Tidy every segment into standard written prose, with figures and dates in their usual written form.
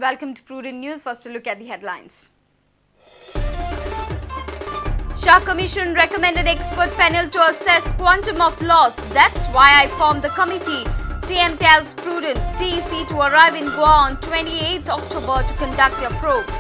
Welcome to Prudent News. First, a look at the headlines. Shah Commission recommended expert panel to assess quantum of loss. That's why I formed the committee. CM tells Prudent CEC to arrive in Goa on 28th October to conduct their probe.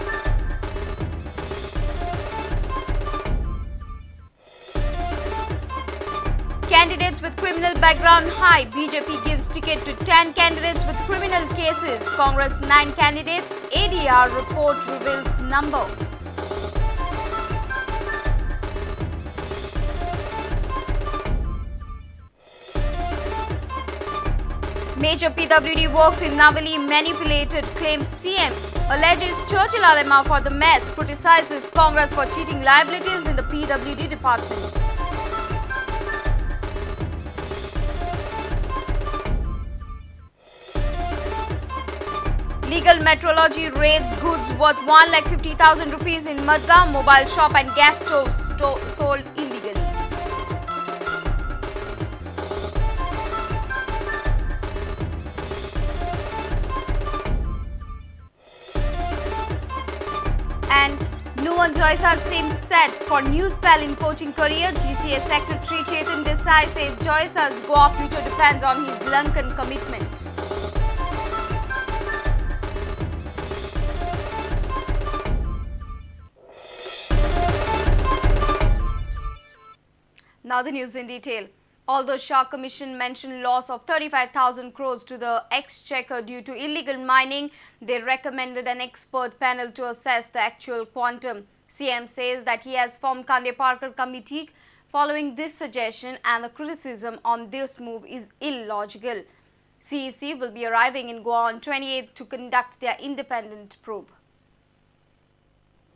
Candidates with criminal background high. BJP gives ticket to 10 candidates with criminal cases. Congress 9 candidates. ADR report reveals number. Major PWD works in Navali manipulated, claims CM. Alleges Churchill Alema for the mess. Criticizes Congress for cheating liabilities in the PWD department. Legal metrology raids goods worth 1,50,000 rupees in Madgaon. Mobile shop and gas stoves sold illegally. And Nuwan Joysa seems set for new spell in coaching career. GCA Secretary Chetan Desai says Joysa's Goa future depends on his Lankan commitment. Now the news in detail. Although Shah Commission mentioned loss of 35,000 crores to the exchequer due to illegal mining, they recommended an expert panel to assess the actual quantum. CM says that he has formed Kande Parker committee following this suggestion, and the criticism on this move is illogical. CEC will be arriving in Goa on 28th to conduct their independent probe.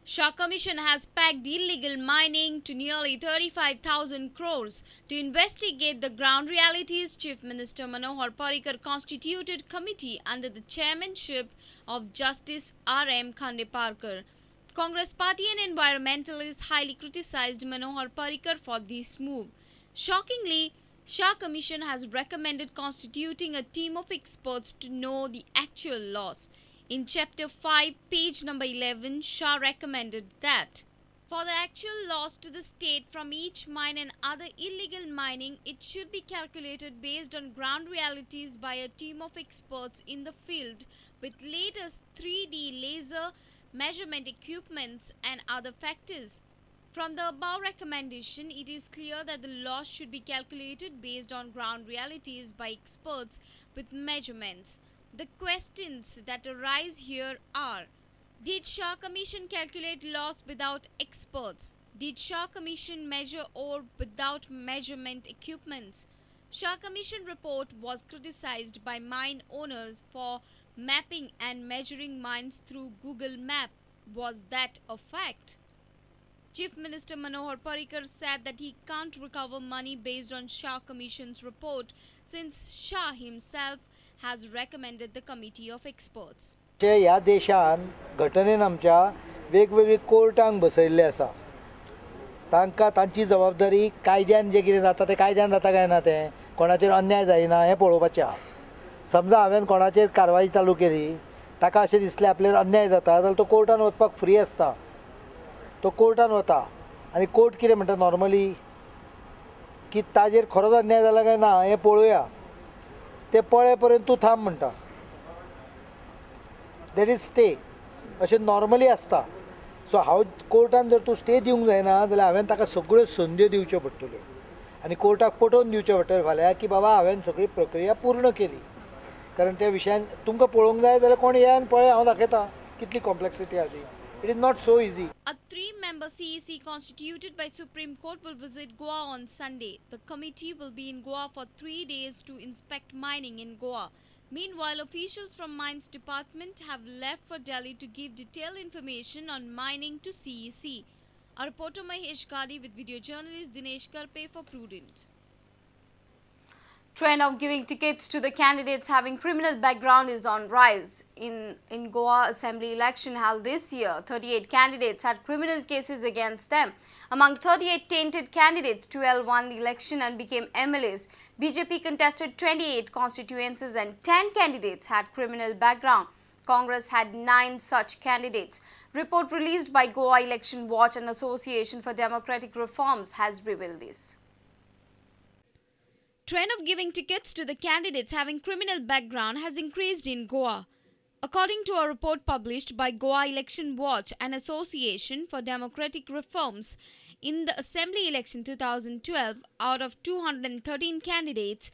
Shah Commission has pegged illegal mining to nearly 35,000 crores. To investigate the ground realities, Chief Minister Manohar Parrikar constituted committee under the chairmanship of Justice R.M. Kande Parker. Congress party and environmentalists highly criticized Manohar Parrikar for this move. Shockingly, Shah Commission has recommended constituting a team of experts to know the actual loss. In Chapter 5, page number 11, Shah recommended that for the actual loss to the state from each mine and other illegal mining, it should be calculated based on ground realities by a team of experts in the field with latest 3D laser measurement equipments and other factors. From the above recommendation, it is clear that the loss should be calculated based on ground realities by experts with measurements. The questions that arise here are: did Shah Commission calculate loss without experts? Did Shah Commission measure ore without measurement equipments? Shah Commission report was criticized by mine owners for mapping and measuring mines through Google Map. Was that a fact? Chief Minister Manohar Parrikar said that he can't recover money based on Shah Commission's report since Shah himself has recommended the committee of experts. ह्या देशान घटनेन आमच्या वेगवेगळी कोर्टांक बसयल्ले आसा. तांकां तांची जबाबदारी कायद्यान जे कितें जाता ते कायद्यान जाता काय ना तें कोणाचेर अन्याय जायना हें पळोवपाचें आहा. समजा हांवें कोणाचेर कारवाई चालू केली, ताका अशें दिसलें आपल्यार अन्याय जाता जाल्यार तो कोर्टान वचपाक फ्री आसता. तो कोर्टान वता आनी कोर्ट कितें म्हणटा नॉर्मली की ताजेर खरोच अन्याय जाला काय ना हें पळोवया. ते पळे पर्यंत तूं थांब म्हणटा. दॅट इज स्टे अशें नॉर्मली आसता. सो हांव कोर्टान जर तूं स्टे दिवंक जायना जाल्यार हांवें ताका सगळ्यो संद्यो दिवच्यो पडटल्यो आनी कोर्टाक पटोवन दिवचें पडटलें फाल्यां की बाबा हांवें सगळी प्रक्रिया पूर्ण केली. कारण त्या विशयान तुमकां पळोवंक जाय जाल्यार कोण येया आनी पळय हांव दाखयतां कितली कॉम्प्लेक्सिटी आहा ती. It is not so easy. A 3-member CEC constituted by Supreme Court will visit Goa on Sunday. The committee will be in Goa for 3 days to inspect mining in Goa. Meanwhile, officials from Mines Department have left for Delhi to give detailed information on mining to CEC. Our reporter Mahesh Gadi with video journalist Dinesh Karpe for Prudent. Trend of giving tickets to the candidates having criminal background is on rise. In Goa assembly election held this year, 38 candidates had criminal cases against them. Among 38 tainted candidates, 12 won the election and became MLAs. BJP contested 28 constituencies and 10 candidates had criminal background. Congress had 9 such candidates. Report released by Goa Election Watch and Association for Democratic Reforms has revealed this. Trend of giving tickets to the candidates having criminal background has increased in Goa. According to a report published by Goa Election Watch and Association for Democratic Reforms, in the Assembly election 2012, out of 213 candidates,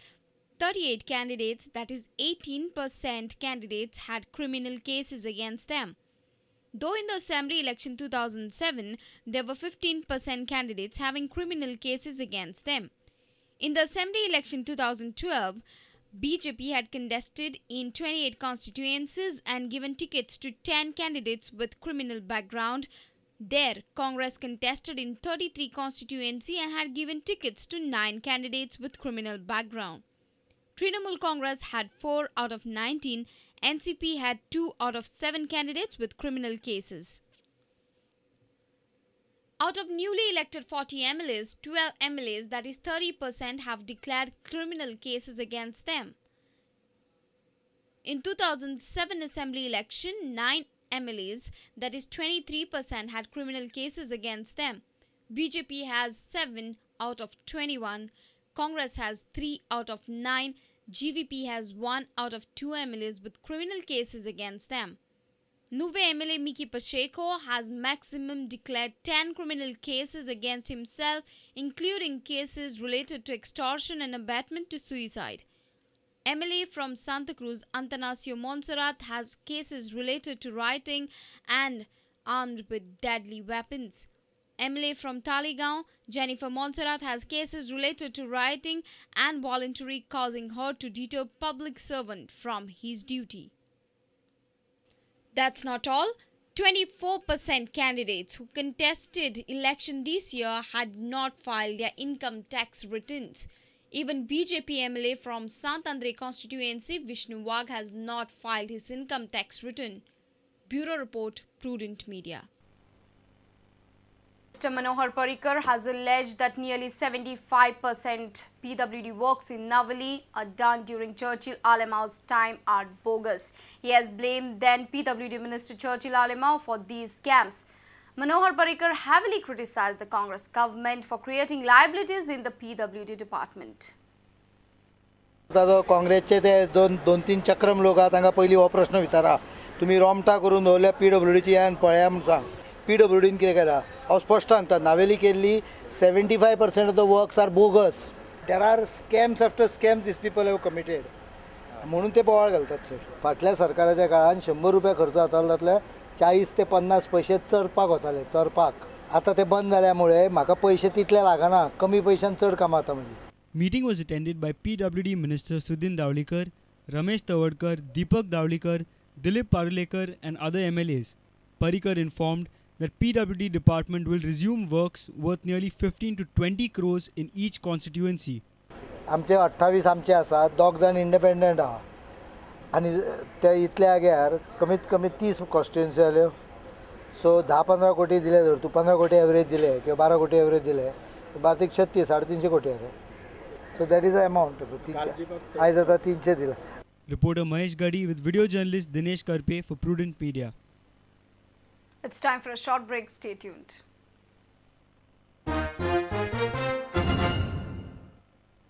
38 candidates, that is 18% candidates, had criminal cases against them. Though in the Assembly election 2007, there were 15% candidates having criminal cases against them. In the Assembly election 2012, BJP had contested in 28 constituencies and given tickets to 10 candidates with criminal background. There, Congress contested in 33 constituencies and had given tickets to 9 candidates with criminal background. Trinamool Congress had 4 out of 19, NCP had 2 out of 7 candidates with criminal cases. Out of newly elected 40 MLAs, 12 MLAs, that is 30%, have declared criminal cases against them. In 2007 Assembly election, 9 MLAs, that is 23%, had criminal cases against them. BJP has 7 out of 21. Congress has 3 out of 9. GVP has 1 out of 2 MLAs with criminal cases against them. Nuve MLA Miki Pacheco has maximum declared 10 criminal cases against himself, including cases related to extortion and abetment to suicide. MLA from Santa Cruz Antanasio Montserrat has cases related to rioting and armed with deadly weapons. MLA from Taligaon, Jennifer Montserrat, has cases related to rioting and voluntary causing hurt to deter public servant from his duty. That's not all. 24% candidates who contested election this year had not filed their income tax returns. Even BJP MLA from Sant Andre constituency, Vishnu Wagh, has not filed his income tax return. Bureau Report, Prudent Media. Mr. Manohar Parrikar has alleged that nearly 75% PWD works in Navali are done during Churchill Alemau's time are bogus. He has blamed then PWD Minister Churchill Alemau for these scams. Manohar Parrikar heavily criticized the Congress government for creating liabilities in the PWD department. काँग्रेसचे ते दोन-तीन चक्रम लोक आहा तांकां पयलीं हो प्रश्न विचारा तुम्ही रोमटा करून दवरल्या PWDची यान पळया म्हूण सांग PWDन कितें केला हांव स्पश्ट सांगता नावेली केल्ली 75% of the works are bogus there are scams after scams these people have committed म्हणून ते बोवाळ घालतात सर फाटल्या सरकाराच्या काळान 100 रुपया खर्च जातालो तातले 40 ते 50 पैसे चडपाक वताले चडपाक आतां ते बंद जाल्यामुळे म्हाका पैसे तितले लागना कमी पैशान चड कामां जाता म्हजी. Meeting was attended by PWD Minister Sudhin Davlikar, Ramesh Tawardkar, Deepak Davlikar, Dilip Parulekar and other MLAs. Parrikar informed that PWD department will resume works worth nearly 15 to 20 crores in each constituency. आमचे 28 आमचे आसा दोग जाण independent आहा आनी ते इतल्या आग्यार कमीत कमी 30 कॉन्स्टिट्युएन्सी जाल्यो सो 10-15 कोटी दिले जर तूं 15 कोटी एवरेज दिले किंवा 12 कोटी एवरेज दिले बाकीक 36-350 कोटी आले so that is the amount आयज आतां 300 दिला. Reporter Mahesh Gadi with video journalist Dinesh Karpe for Prudent Media. It's time for a short break. Stay tuned.